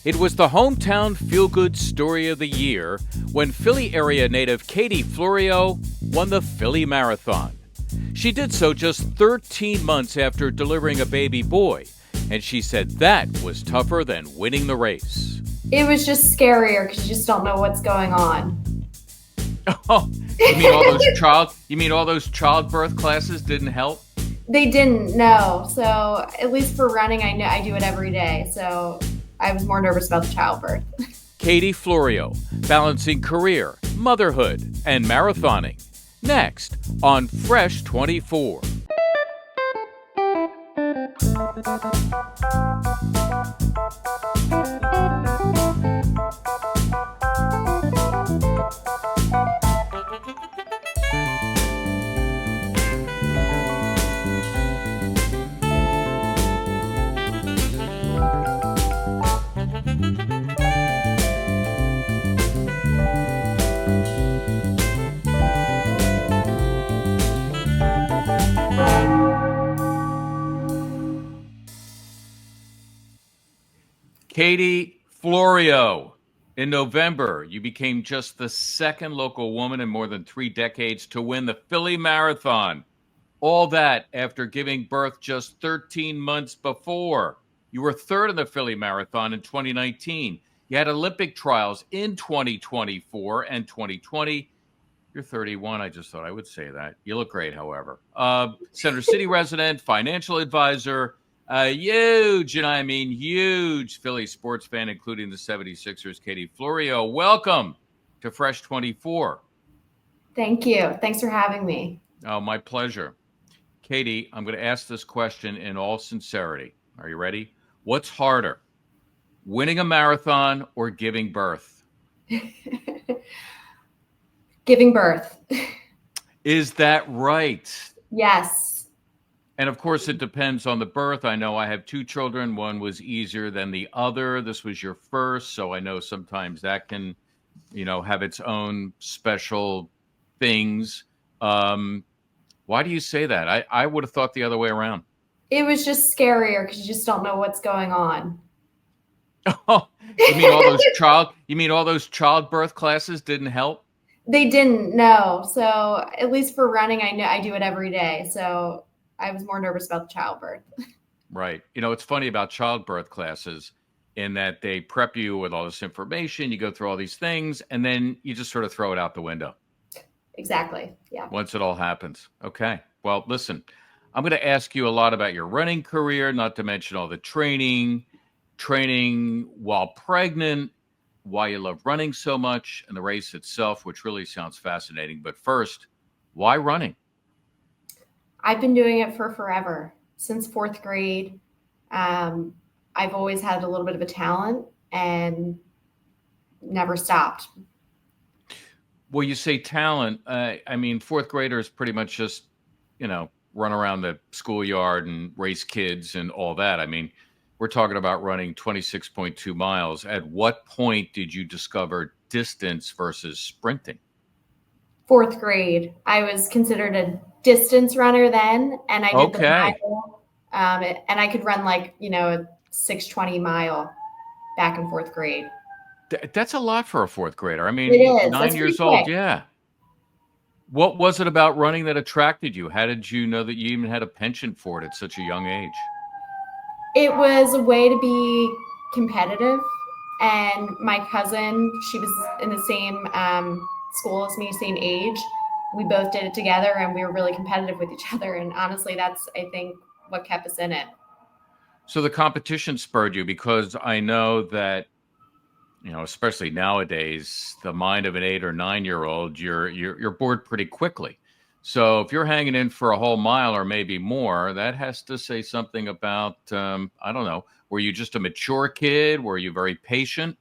It was the hometown feel-good story of the year when Philly area native Katie Florio won the Philly Marathon. She did so just 13 months after delivering a baby boy, and she said that was tougher than winning the race. It was just scarier because you just don't know what's going on. Oh, you mean all those childbirth classes didn't help? They didn't, no. So at least for running, I know I do it every day. So I was more nervous about the childbirth. Katie Florio, balancing career, motherhood, and marathoning. Next on Fresh 24. Katie Florio, in November, you became just the second local woman in more than 3 decades to win the Philly Marathon. All that after giving birth just 13 months before. You were third in the Philly Marathon in 2019. You had Olympic trials in 2024 and 2020. You're 31. I just thought I would say that. You look great, however. Center City resident, financial advisor, huge, and I mean huge Philly sports fan, including the 76ers, Katie Florio. Welcome to Fresh 24. Thank you. Thanks for having me. Oh, my pleasure. Katie, I'm going to ask this question in all sincerity. Are you ready? What's harder, winning a marathon or giving birth? Giving birth. Is that right? Yes. And of course, it depends on the birth. I know I have 2 children. One was easier than the other. This was your first. So I know sometimes that can, have its own special things. Why do you say that? I would have thought the other way around. It was just scarier because you just don't know what's going on. Oh, you mean all those childbirth classes didn't help? They didn't, no. So at least for running, I know I do it every day. So I was more nervous about the childbirth. Right. It's funny about childbirth classes in that they prep you with all this information. You go through all these things, and then you just sort of throw it out the window. Exactly. Yeah. Once it all happens. Okay. Well, listen, I'm going to ask you a lot about your running career, not to mention all the training while pregnant, why you love running so much, and the race itself, which really sounds fascinating. But first, why running? I've been doing it for forever, since 4th grade. I've always had a little bit of a talent and never stopped. Well, you say talent. I mean, 4th graders pretty much just, run around the schoolyard and race kids and all that. I mean, we're talking about running 26.2 miles. At what point did you discover distance versus sprinting? 4th grade. I was considered a distance runner then, and I did the mile. And I could run a 6:20 mile back in 4th grade. That's a lot for a 4th grader. I mean, it is. 9 years old. Yeah. What was it about running that attracted you? How did you know that you even had a penchant for it at such a young age? It was a way to be competitive. And my cousin, she was in the same school as me, same age. We both did it together, and we were really competitive with each other. And honestly, that's, I think, what kept us in it. So the competition spurred you, because I know that, especially nowadays, the mind of an 8 or 9-year-old, you're bored pretty quickly. So if you're hanging in for a whole mile or maybe more, that has to say something about, I don't know, were you just a mature kid? Were you very patient?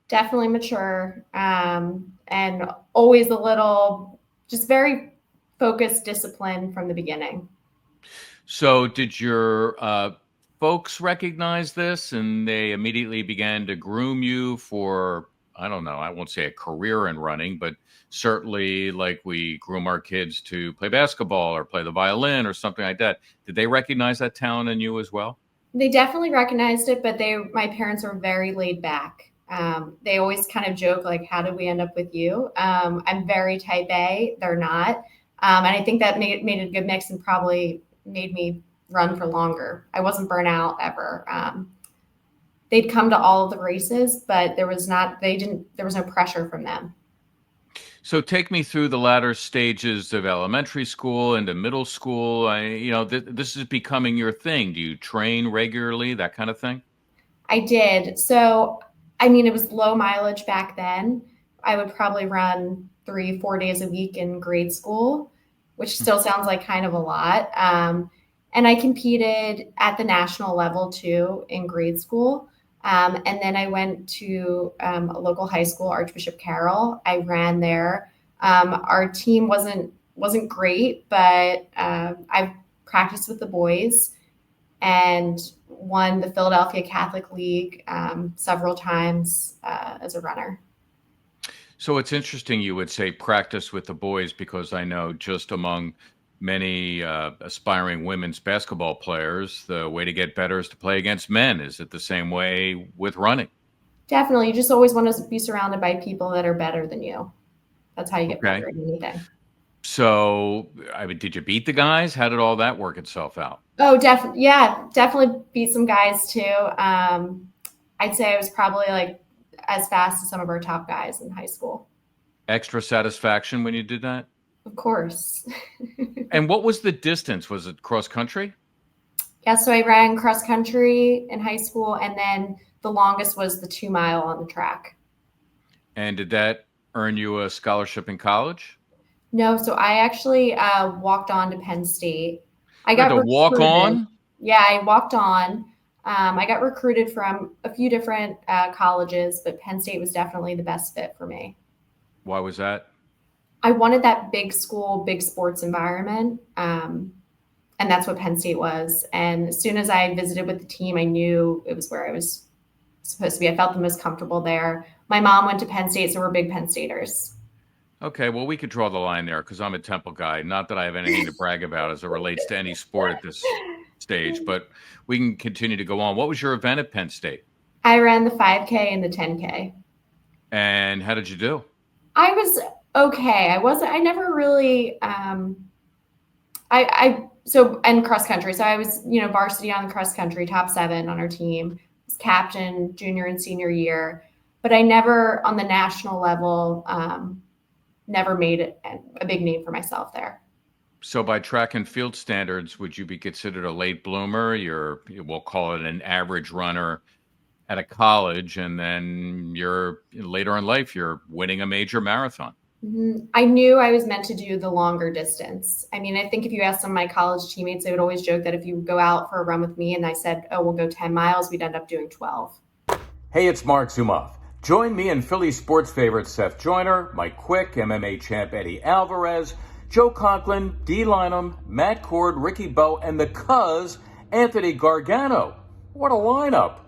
Definitely mature, and always a little, just very focused, discipline from the beginning. So did your folks recognize this, and they immediately began to groom you for, I don't know, I won't say a career in running, but certainly like we groom our kids to play basketball or play the violin or something like that. Did they recognize that talent in you as well? They definitely recognized it, but my parents were very laid back. They always kind of joke like, "How did we end up with you?" I'm very type A. They're not, and I think that made it a good mix and probably made me run for longer. I wasn't burnt out ever. They'd come to all of the races, but there was no pressure from them. So take me through the latter stages of elementary school into middle school. This is becoming your thing. Do you train regularly, that kind of thing? I did. So, I mean, it was low mileage back then. I would probably run 3, 4 days a week in grade school, which still sounds like kind of a lot. And I competed at the national level too in grade school. And then I went to a local high school, Archbishop Carroll. I ran there. Our team wasn't great, but I practiced with the boys and won the Philadelphia Catholic League several times as a runner. So it's interesting you would say practice with the boys, because I know just among many aspiring women's basketball players, the way to get better is to play against men. Is it the same way with running? Definitely. You just always want to be surrounded by people that are better than you. That's how you get Okay. better at anything. So, I mean, did you beat the guys? How did all that work itself out? Oh, definitely. Yeah, definitely beat some guys too. I'd say I was probably like as fast as some of our top guys in high school. Extra satisfaction when you did that? Of course. And what was the distance? Was it cross country? Yeah, so I ran cross country in high school, and then the longest was the 2 mile on the track. And did that earn you a scholarship in college? No, so I actually walked on to Penn State. I You had got to walk recruited. on? Yeah, I walked on. I got recruited from a few different colleges, but Penn State was definitely the best fit for me. Why was that? I wanted that big school, big sports environment. And that's what Penn State was. And as soon as I visited with the team, I knew it was where I was supposed to be. I felt the most comfortable there. My mom went to Penn State, so we're big Penn Staters. Okay, well, we could draw the line there because I'm a Temple guy. Not that I have anything to brag about as it relates to any sport at this stage, but we can continue to go on. What was your event at Penn State? I ran the 5K and the 10K. And how did you do? I was okay. I never really, and cross country. So I was, varsity on the cross country, top 7 on our team, was captain junior and senior year, but I never on the national level, never made it a big name for myself there. So by track and field standards, would you be considered a late bloomer? We'll call it an average runner at a college, and then you're later in life, you're winning a major marathon. Mm-hmm. I knew I was meant to do the longer distance. I mean, I think if you ask some of my college teammates, they would always joke that if you go out for a run with me and I said, oh, we'll go 10 miles, we'd end up doing 12. Hey, it's Marc Zumoff. Join me and Philly sports favorites Seth Joyner, Mike Quick, MMA champ Eddie Alvarez, Joe Conklin, Dee Lynam, Matt Cord, Ricky Bowe, and the Cuz, Anthony Gargano. What a lineup.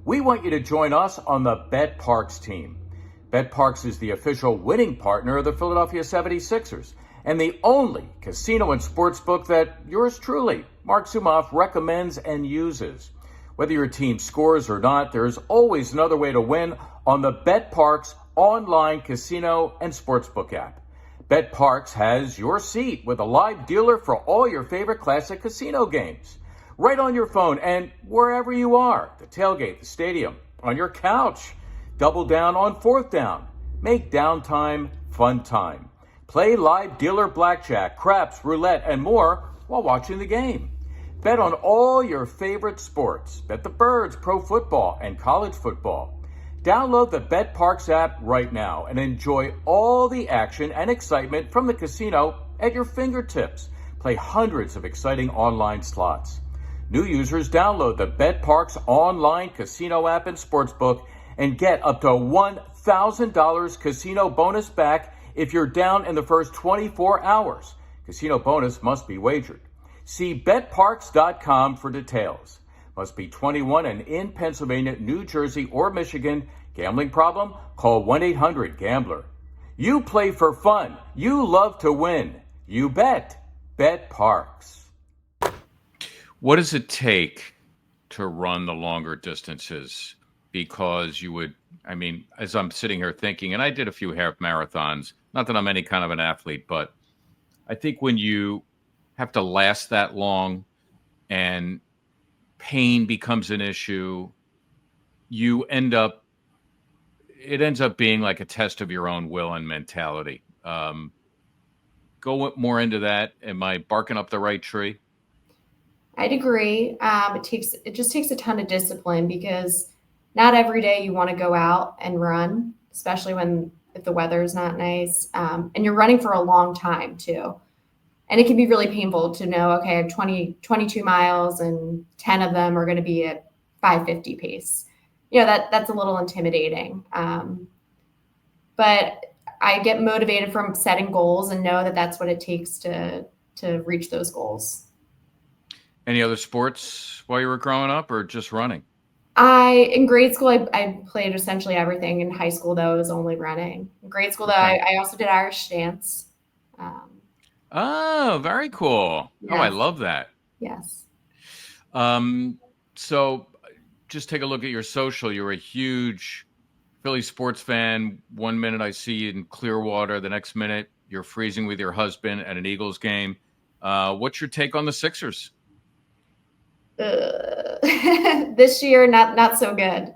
We want you to join us on the Bet Parks team. Bet Parks is the official winning partner of the Philadelphia 76ers and the only casino and sports book that yours truly, Marc Zumoff, recommends and uses. Whether your team scores or not, there's always another way to win on the Bet Parks online casino and sportsbook app. Bet Parks has your seat with a live dealer for all your favorite classic casino games. Right on your phone and wherever you are, the tailgate, the stadium, on your couch. Double down on fourth down. Make downtime fun time. Play live dealer blackjack, craps, roulette, and more while watching the game. Bet on all your favorite sports. Bet the Birds, pro football, and college football. Download the Bet Parks app right now and enjoy all the action and excitement from the casino at your fingertips. Play hundreds of exciting online slots. New users download the Bet Parks online casino app and sportsbook and get up to $1,000 casino bonus back if you're down in the first 24 hours. Casino bonus must be wagered. See betparks.com for details. Must be 21 and in Pennsylvania, New Jersey, or Michigan. Gambling problem? Call 1-800-GAMBLER. You play for fun. You love to win. You bet. Bet Parks. What does it take to run the longer distances? Because you would, I mean, as I'm sitting here thinking, and I did a few half marathons, not that I'm any kind of an athlete, but I think when you have to last that long and pain becomes an issue, you end up, it ends up being like a test of your own will and mentality. Go more into that. Am I barking up the right tree? I'd agree. It just takes a ton of discipline because not every day you want to go out and run, especially if the weather is not nice, and you're running for a long time too. And it can be really painful to know, okay, I have 22 miles and 10 of them are going to be at 5:50 pace. That's a little intimidating. But I get motivated from setting goals and know that that's what it takes to reach those goals. Any other sports while you were growing up, or just running? In grade school, I played essentially everything. In high school, though, it was only running. In grade school, though, Okay. I also did Irish dance. Oh, very cool. Oh, I Yes. love that. Yes. So just take a look at your social. You're a huge Philly sports fan. 1 minute I see you in Clearwater. The next minute you're freezing with your husband at an Eagles game. What's your take on the Sixers? This year, not so good.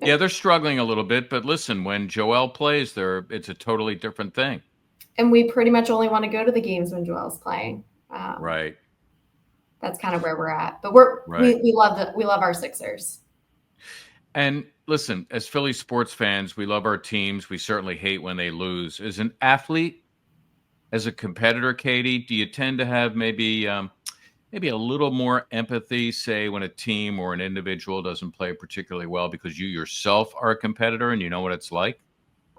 Yeah, they're struggling a little bit, but listen, when Joel plays there, it's a totally different thing. And we pretty much only want to go to the games when Joel's playing. Right. That's kind of where we're at. But Right. we love our Sixers. And listen, as Philly sports fans, we love our teams. We certainly hate when they lose. As an athlete, as a competitor, Katie, do you tend to have maybe a little more empathy, say, when a team or an individual doesn't play particularly well because you yourself are a competitor and you know what it's like?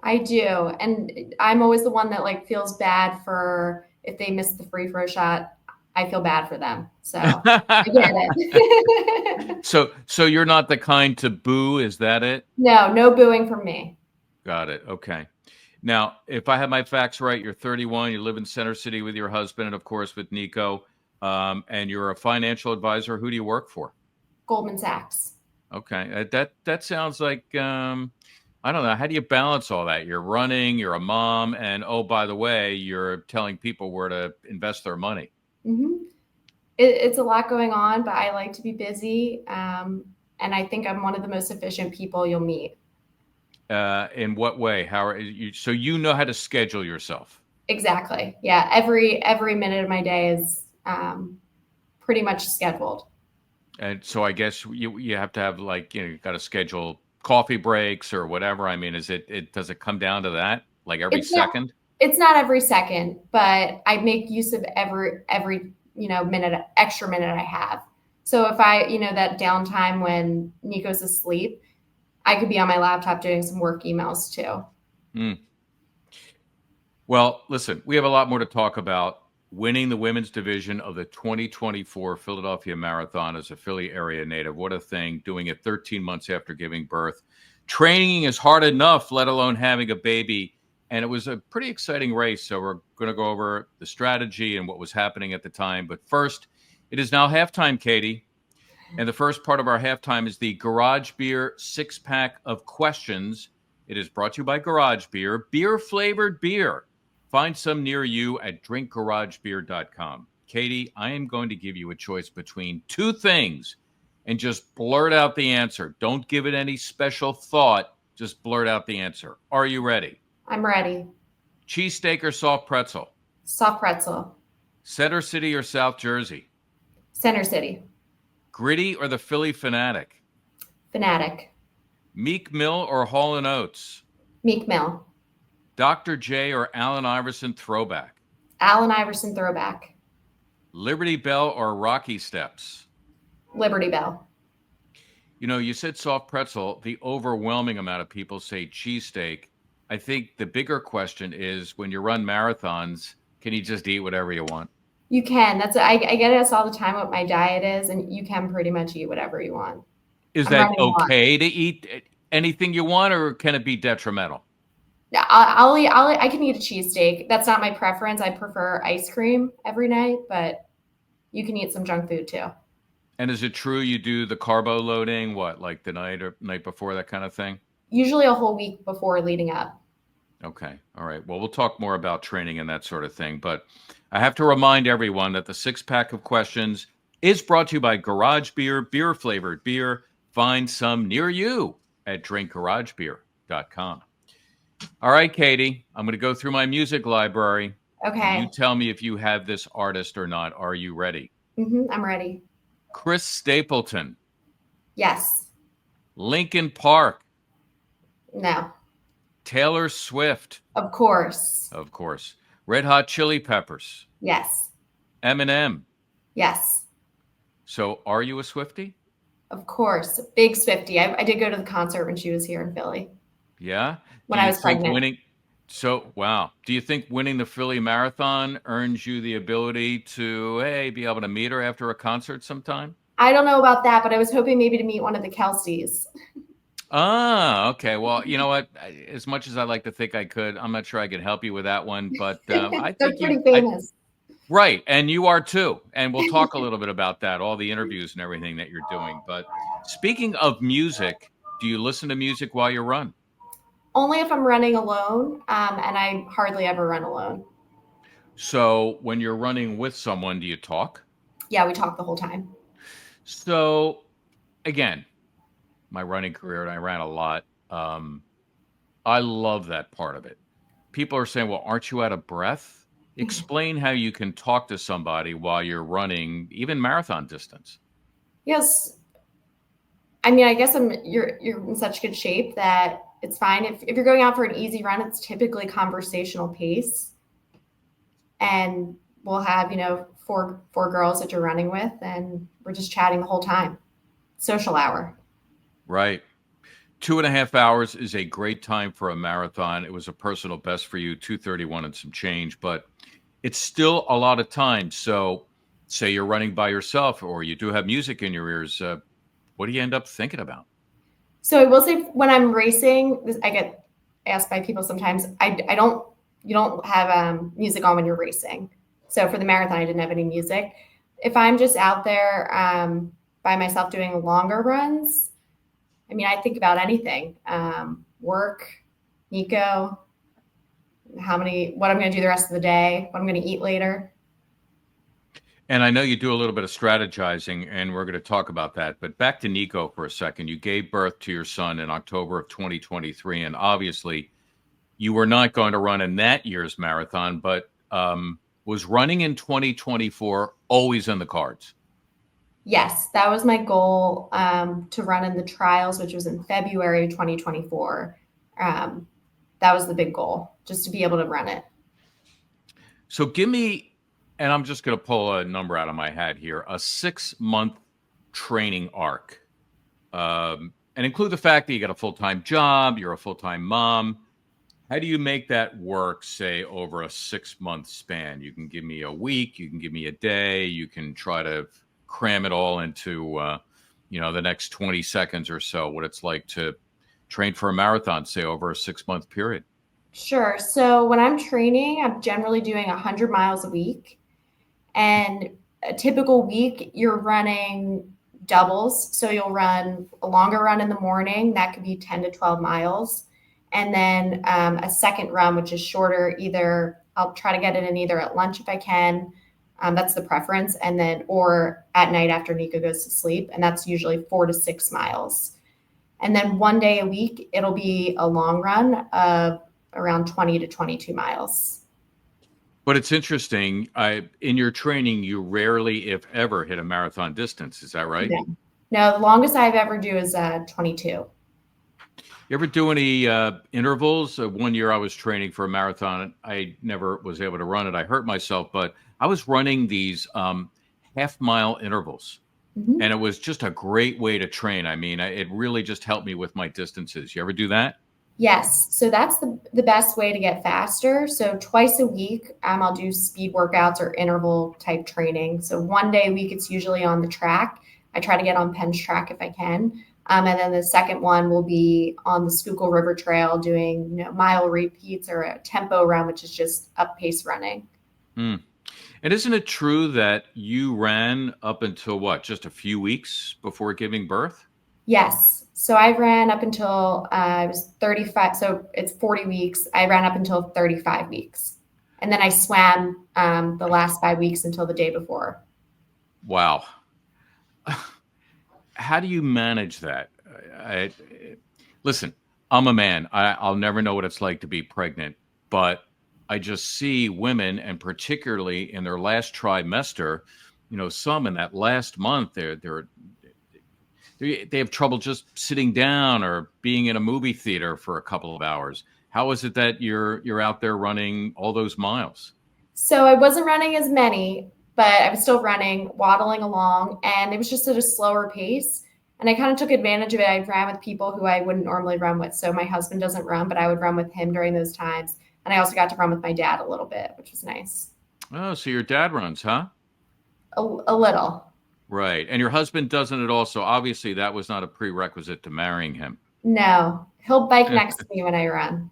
I do. And I'm always the one that feels bad for if they miss the free throw shot. I feel bad for them. So I get it. So you're not the kind to boo, is that it? No booing from me. Got it. Okay. Now, if I have my facts right, you're 31, you live in Center City with your husband and of course with Nico, and you're a financial advisor. Who do you work for? Goldman Sachs. Okay. That sounds like I don't know. How do you balance all that? You're running, you're a mom, and oh, by the way, you're telling people where to invest their money. Mm-hmm. It's a lot going on, but I like to be busy. And I think I'm one of the most efficient people you'll meet. In what way? How are you? So you know how to schedule yourself. Exactly. Yeah. Every minute of my day is pretty much scheduled. And so I guess you have to have you got to schedule coffee breaks or whatever. I mean, does it come down to that? Like every second? It's not every second, but I make use of every extra minute I have. So if I, that downtime when Nico's asleep, I could be on my laptop doing some work emails too. Mm. Well, listen, we have a lot more to talk about. Winning the women's division of the 2024 Philadelphia Marathon as a Philly area native. What a thing, doing it 13 months after giving birth. Training is hard enough, let alone having a baby. And it was a pretty exciting race. So we're going to go over the strategy and what was happening at the time. But first, it is now halftime, Katie. And the first part of our halftime is the Garage Beer 6-pack of questions. It is brought to you by Garage Beer, beer-flavored beer. Find some near you at drinkgaragebeer.com. Katie, I am going to give you a choice between two things and just blurt out the answer. Don't give it any special thought. Just blurt out the answer. Are you ready? I'm ready. Cheesesteak or soft pretzel? Soft pretzel. Center City or South Jersey? Center City. Gritty or the Philly Fanatic? Fanatic. Meek Mill or Hall & Oates? Meek Mill. Dr. J or Allen Iverson throwback? Allen Iverson throwback. Liberty Bell or Rocky Steps? Liberty Bell. You said soft pretzel. The overwhelming amount of people say cheesesteak. I think the bigger question is when you run marathons, can you just eat whatever you want? You can. I get asked all the time what my diet is, and you can pretty much eat whatever you want. Is that okay to eat anything you want, or can it be detrimental? I can eat a cheesesteak. That's not my preference. I prefer ice cream every night, but you can eat some junk food too. And is it true you do the carbo loading, what, like the night before, that kind of thing? Usually a whole week before leading up. Okay. All right. Well, we'll talk more about training and that sort of thing. But I have to remind everyone that the six pack of questions is brought to you by Garage Beer, beer flavored beer. Find some near you at drinkgaragebeer.com. All right, Katie, I'm going to go through my music library. And you Okay. tell me if you have this artist or not. Are you ready? I'm ready. Chris Stapleton, Yes. Linkin Park, No. Taylor Swift, Of course. of course, Red Hot Chili Peppers, Yes. Eminem. Yes. So are you a Swiftie? Of course. Big Swiftie. I did go to the concert when she was here in Philly Yeah. Do when I you was think pregnant. winning? So, wow. Do you think winning the Philly Marathon earns you the ability to, hey, be able to meet her after a concert sometime? I don't know about that, but I was hoping maybe to meet one of the Kelseys. Ah, okay. Well, you know what? As much as I like to think I could, I'm not sure I could help you with that one. But I They're think pretty famous. right. And you are too. And we'll talk a little bit about that, all the interviews and everything that you're doing. But speaking of music, do you listen to music while you run? Only if I'm running alone, and I hardly ever run alone. So when you're running with someone, do you talk? Yeah, we talk the whole time. So again, my running career, and I ran a lot. I love that part of it. People are saying, well, aren't you out of breath? Explain how you can talk to somebody while you're running, even marathon distance. Yes. I mean, I guess you're in such good shape that it's fine. If you're going out for an easy run, it's typically conversational pace. And we'll have, four girls that you're running with, and we're just chatting the whole time. Social hour. Right. 2.5 hours is a great time for a marathon. It was a personal best for you, 2:31 and some change, but it's still a lot of time. So, say you're running by yourself or you do have music in your ears. What do you end up thinking about? So I will say when I'm racing, I get asked by people sometimes, you don't have music on when you're racing. So for the marathon, I didn't have any music. If I'm just out there by myself doing longer runs, I mean, I think about anything, work, Nico, what I'm going to do the rest of the day, what I'm going to eat later. And I know you do a little bit of strategizing, and we're going to talk about that. But back to Nico for a second. You gave birth to your son in October of 2023, and obviously you were not going to run in that year's marathon, but was running in 2024 always in the cards? Yes, that was my goal to run in the trials, which was in February 2024. That was the big goal, just to be able to run it. So give me, and I'm just going to pull a number out of my hat here, a 6-month training arc. And include the fact that you got a full-time job, you're a full-time mom. How do you make that work, say, over a 6-month span? You can give me a week, you can give me a day, you can try to cram it all into, the next 20 seconds or so, what it's like to train for a marathon, say, over a 6-month period. Sure. So when I'm training, I'm generally doing 100 miles a week. And a typical week, you're running doubles. So you'll run a longer run in the morning. That could be 10 to 12 miles. And then a second run, which is shorter. Either I'll try to get it in either at lunch if I can. That's the preference. And then, or at night after Nico goes to sleep. And that's usually 4 to 6 miles. And then one day a week, it'll be a long run of around 20 to 22 miles. But it's interesting. In your training, you rarely, if ever, hit a marathon distance. Is that right? No, the longest I've ever do is 22. You ever do any intervals? One year I was training for a marathon. I never was able to run it. I hurt myself, but I was running these half-mile intervals. Mm-hmm. And it was just a great way to train. I mean, it really just helped me with my distances. You ever do that? Yes. So that's the best way to get faster. So twice a week, I'll do speed workouts or interval type training. So one day a week, it's usually on the track. I try to get on Penn's track if I can. And then the second one will be on the Schuylkill River Trail doing mile repeats or a tempo run, which is just up pace running. And isn't it true that you ran up until what, just a few weeks before giving birth? Yes. So I ran up until I was 35. So it's 40 weeks. I ran up until 35 weeks. And then I swam the last 5 weeks until the day before. Wow. How do you manage that? I, Listen, I'm a man. I'll never know what it's like to be pregnant, but I just see women, and particularly in their last trimester, some in that last month, they have trouble just sitting down or being in a movie theater for a couple of hours. How is it that you're out there running all those miles? So I wasn't running as many, but I was still running, waddling along, and it was just at a slower pace. And I kind of took advantage of it. I ran with people who I wouldn't normally run with. So my husband doesn't run, but I would run with him during those times. And I also got to run with my dad a little bit, which was nice. Oh, so your dad runs, huh? A little. Right. And your husband doesn't at all. So obviously that was not a prerequisite to marrying him. No, he'll bike next to me when I run.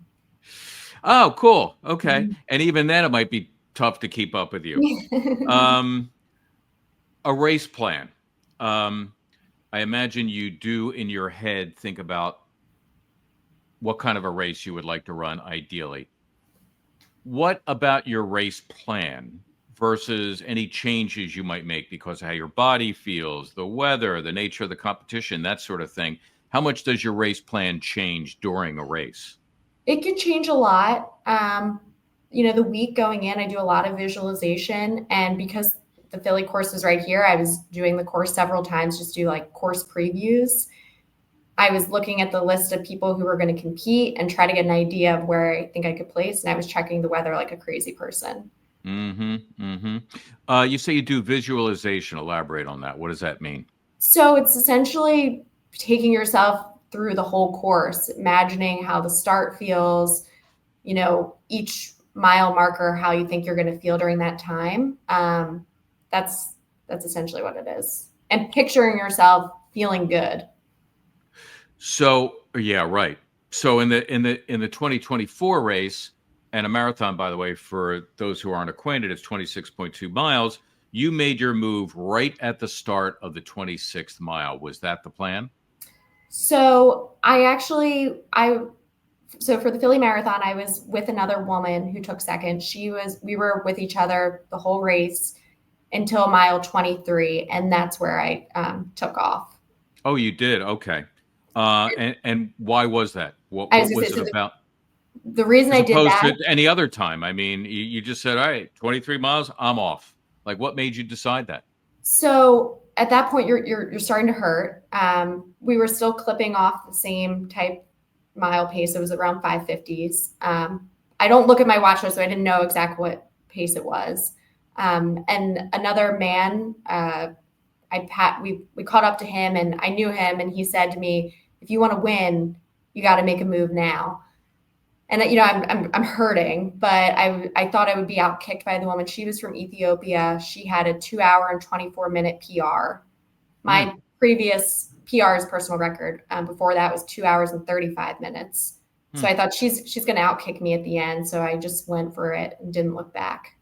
Oh, cool. Okay. And even then it might be tough to keep up with you. A race plan. I imagine you do in your head think about what kind of a race you would like to run ideally. What about your race plan versus any changes you might make because of how your body feels, the weather, the nature of the competition, that sort of thing? How much does your race plan change during a race? It could change a lot. The week going in, I do a lot of visualization. And because the Philly course is right here, I was doing the course several times, just do like course previews. I was looking at the list of people who were going to compete and try to get an idea of where I think I could place. And I was checking the weather like a crazy person. You say you do visualization. Elaborate on that. What does that mean? So it's essentially taking yourself through the whole course, imagining how the start feels, each mile marker, how you think you're going to feel during that time. That's essentially what it is. And picturing yourself feeling good. So, yeah, right. So in the 2024 race, and a marathon, by the way, for those who aren't acquainted, it's 26.2 miles. You made your move right at the start of the 26th mile. Was that the plan? So so for the Philly Marathon, I was with another woman who took second. We were with each other the whole race until mile 23. And that's where I took off. Oh, you did. Okay. And why was that? What I was was gonna say, it about? The reason As I did opposed that, to any other time. I mean, you just said, all right, 23 miles, I'm off. Like, what made you decide that? so at that point you're starting to hurt. We were still clipping off the same type mile pace. It was around 550s. I don't look at my watch, so I didn't know exactly what pace it was. And another man, we caught up to him, and I knew him, and he said to me, if you want to win, you got to make a move now. And I'm hurting, but I thought I would be outkicked by the woman. She was from Ethiopia. She had a 2 hour and 24-minute PR. My previous PR is personal record. Before that was 2 hours and 35 minutes. So I thought she's going to outkick me at the end. So I just went for it and didn't look back.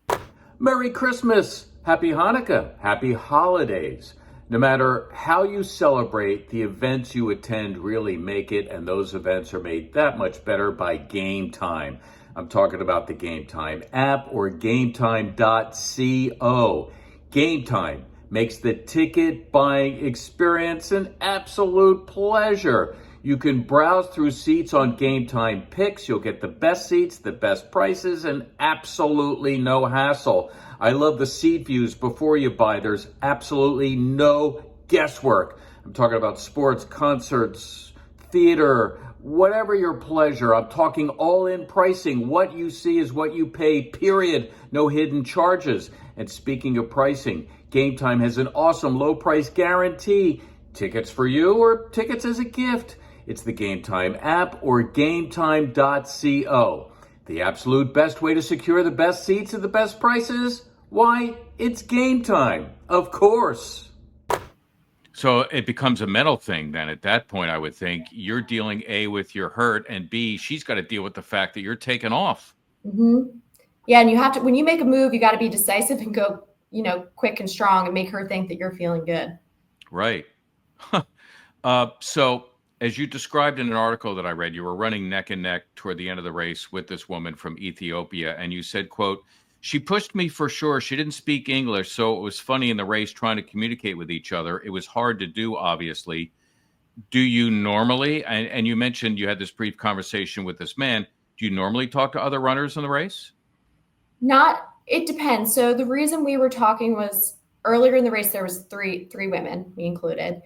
Merry Christmas, Happy Hanukkah, Happy Holidays. No matter how you celebrate, the events you attend really make it, and those events are made that much better by Game Time. I'm talking about the Game Time app or GameTime.co. Game Time makes the ticket buying experience an absolute pleasure. You can browse through seats on Game Time Picks. You'll get the best seats, the best prices, and absolutely no hassle. I love the seat views before you buy. There's absolutely no guesswork. I'm talking about sports, concerts, theater, whatever your pleasure. I'm talking all-in pricing. What you see is what you pay, period. No hidden charges. And speaking of pricing, Game Time has an awesome low price guarantee. Tickets for you or tickets as a gift. It's the Game Time app or GameTime.co. The absolute best way to secure the best seats at the best prices? Why, it's Game Time, of course. So it becomes a mental thing then at that point, I would think. You're dealing A, with your hurt, and B, she's got to deal with the fact that you're taking off. Mm-hmm. Yeah, and you have to, when you make a move, you got to be decisive and go, quick and strong and make her think that you're feeling good. Right. So, as you described in an article that I read, you were running neck and neck toward the end of the race with this woman from Ethiopia, and you said, "quote She pushed me for sure. She didn't speak English, so it was funny in the race trying to communicate with each other. It was hard to do, obviously. Do you normally?" And you mentioned you had this brief conversation with this man. Do you normally talk to other runners in the race? It depends. So the reason we were talking was earlier in the race, there was three women, me included,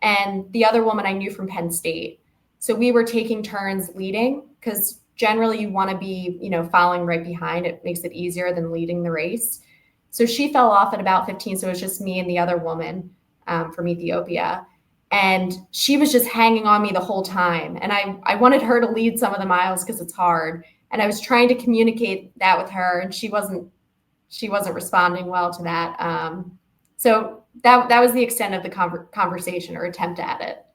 and the other woman I knew from Penn State. So we were taking turns leading because generally you want to be, following right behind. It makes it easier than leading the race. So she fell off at about 15. So it was just me and the other woman from Ethiopia. And she was just hanging on me the whole time. And I wanted her to lead some of the miles because it's hard. And I was trying to communicate that with her, and she wasn't responding well to that. So that was the extent of the conversation or attempt at it.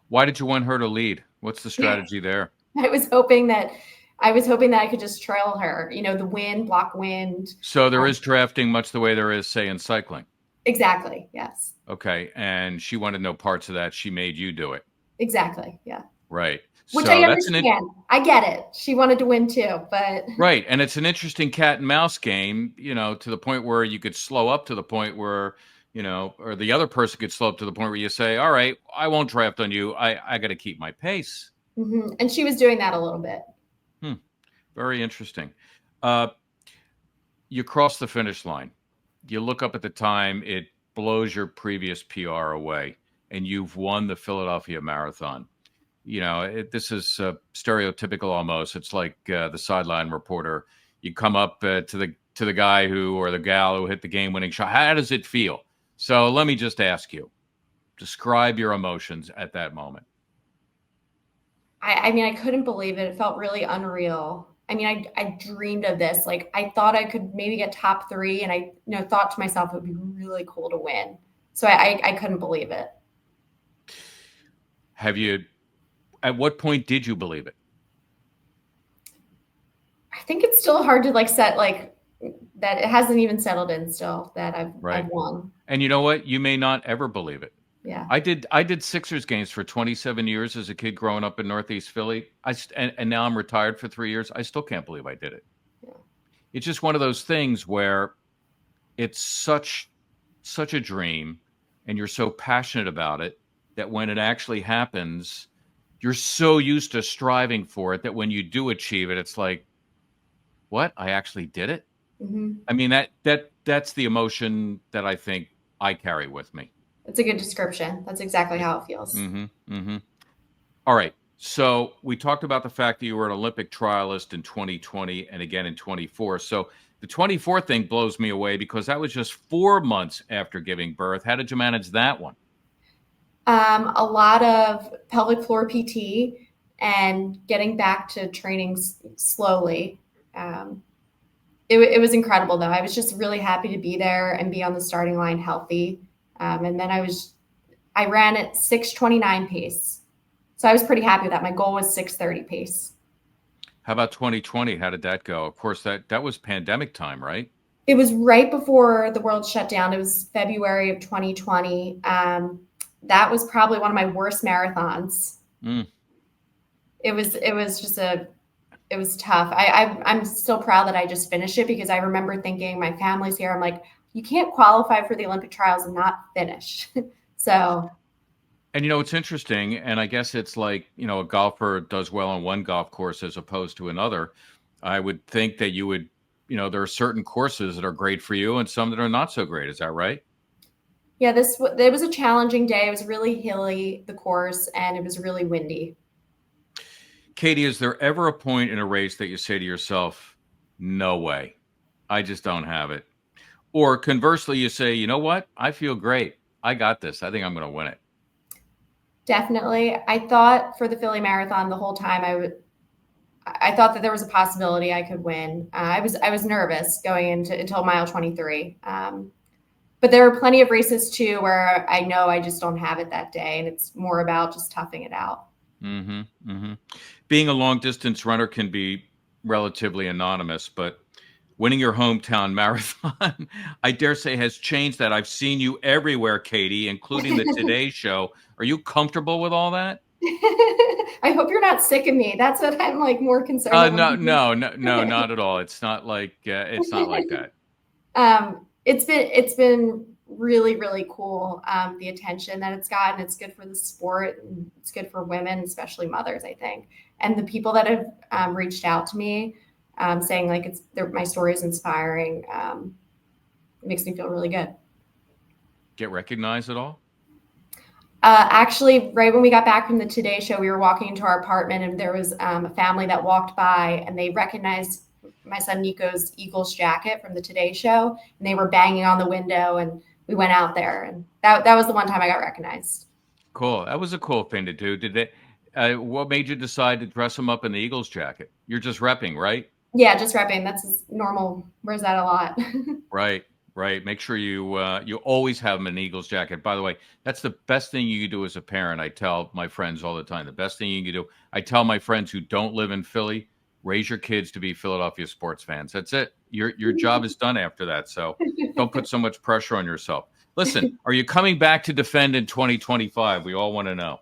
Why did you want her to lead? What's the strategy there? I was hoping that I could just trail her, the wind, block wind. So there is drafting much the way there is, say, in cycling. Exactly. Yes. Okay. And she wanted no parts of that. She made you do it. Exactly. Yeah. Right. Which So I understand. I get it. She wanted to win too, but right. And it's an interesting cat and mouse game, to the point where you could slow up to the point where, or the other person could slow up to the point where you say, all right, I won't draft on you. I got to keep my pace. Mm-hmm. And she was doing that a little bit. Very interesting. You cross the finish line. You look up at the time, it blows your previous PR away, and you've won the Philadelphia Marathon. This is stereotypical almost. It's like the sideline reporter. You come up to the guy or the gal who hit the game-winning shot. How does it feel? So let me just ask you, describe your emotions at that moment. I mean, I couldn't believe it. It felt really unreal. I mean, I dreamed of this. Like, I thought I could maybe get top 3, and I thought to myself it would be really cool to win. So I couldn't believe it. At what point did you believe it? I think it's still hard to set that. It hasn't even settled in still that I've won. And you know what? You may not ever believe it. Yeah. I did Sixers games for 27 years as a kid growing up in Northeast Philly. And now I'm retired for 3 years. I still can't believe I did it. Yeah. It's just one of those things where it's such a dream, and you're so passionate about it that when it actually happens, you're so used to striving for it that when you do achieve it, it's like, what? I actually did it? Mm-hmm. I mean, that's the emotion that I think I carry with me. It's a good description. That's exactly how it feels. Mm-hmm, mm-hmm. All right. So we talked about the fact that you were an Olympic trialist in 2020 and again in 24. So the 24 thing blows me away because that was just 4 months after giving birth. How did you manage that one? A lot of pelvic floor PT and getting back to training slowly. It was incredible, though. I was just really happy to be there and be on the starting line healthy. And then I ran at 6:29 pace. So I was pretty happy with that. My goal was 6:30 pace. How about 2020? How did that go? Of course, that was pandemic time, right? It was right before the world shut down. It was February of 2020. That was probably one of my worst marathons. It was tough. I'm still proud that I just finished it because I remember thinking my family's here. I'm like, you can't qualify for the Olympic trials and not finish. So. And it's interesting. And I guess it's like, a golfer does well on one golf course as opposed to another. I would think that you would, there are certain courses that are great for you and some that are not so great. Is that right? Yeah, it was a challenging day. It was really hilly, the course, and it was really windy. Katie, is there ever a point in a race that you say to yourself, no way, I just don't have it? Or conversely, you say, you know what? I feel great. I got this. I think I'm going to win it. Definitely. I thought for the Philly Marathon the whole time I thought that there was a possibility I could win. I was nervous going until mile 23. But there were plenty of races too where I know I just don't have it that day, and it's more about just toughing it out. Mm-hmm, mm-hmm. Being a long distance runner can be relatively anonymous, but winning your hometown marathon, I dare say, has changed that. I've seen you everywhere, Katie, including the Today Show. Are you comfortable with all that? I hope you're not sick of me. That's what I'm like more concerned about. No, not at all. It's not like that. It's been really, really cool. The attention that it's gotten, it's good for the sport, and it's good for women, especially mothers, I think. And the people that have reached out to me, saying like my story is inspiring, it makes me feel really good. Get recognized at all? Actually, right when we got back from the Today Show, we were walking into our apartment, and there was a family that walked by, and they recognized my son Nico's Eagles jacket from the Today Show, and they were banging on the window, and we went out there, and that was the one time I got recognized. Cool. That was a cool thing to do. Did they? What made you decide to dress him up in the Eagles jacket? You're just repping, right? Yeah, just repping. That's normal. Wears that a lot. Right. Make sure you always have him in an Eagles jacket. By the way, that's the best thing you can do as a parent. I tell my friends all the time, the best thing you can do. I tell my friends who don't live in Philly, raise your kids to be Philadelphia sports fans. That's it. Your job is done after that. So don't put so much pressure on yourself. Listen, are you coming back to defend in 2025? We all want to know.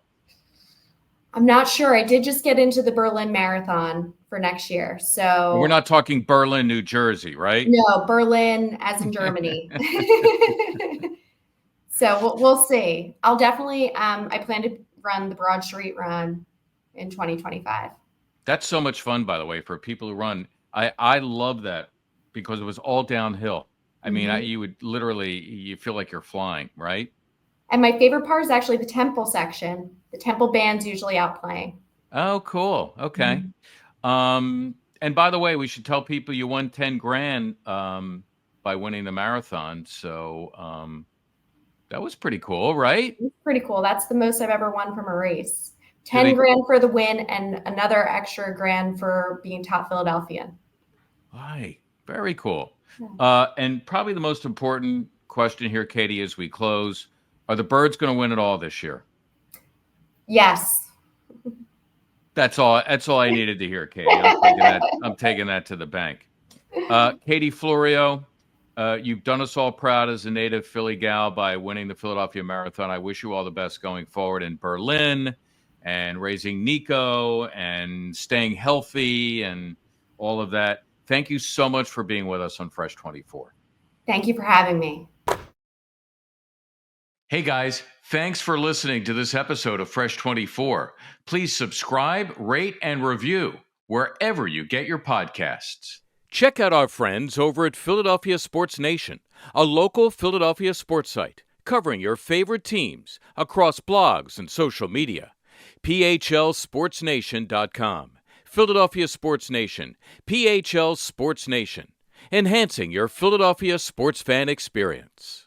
I'm not sure. I did just get into the Berlin Marathon for next year. So we're not talking Berlin, New Jersey, right? No, Berlin as in Germany. So we'll see. I'll definitely, I plan to run the Broad Street Run in 2025. That's so much fun, by the way, for people who run. I love that because it was all downhill. I mean, you would literally, you feel like you're flying, right? And my favorite part is actually the temple section. The temple band's usually out playing. Oh, cool. Okay. And by the way, we should tell people you won 10 grand by winning the marathon. So that was pretty cool, right? It's pretty cool. That's the most I've ever won from a race. 10 grand for the win and another extra grand for being top Philadelphian. Right. Very cool. And probably the most important question here, Katie, as we close, are the Birds going to win it all this year? Yes. That's all I needed to hear, Katie. I'm taking that to the bank. Katie Florio, you've done us all proud as a native Philly gal by winning the Philadelphia Marathon. I wish you all the best going forward in Berlin and raising Nico and staying healthy and all of that. Thank you so much for being with us on Fresh 24. Thank you for having me. Hey guys, thanks for listening to this episode of Fresh 24. Please subscribe, rate, and review wherever you get your podcasts. Check out our friends over at Philadelphia Sports Nation, a local Philadelphia sports site covering your favorite teams across blogs and social media. PHLSportsNation.com. Philadelphia Sports Nation, PHL Sports Nation, enhancing your Philadelphia sports fan experience.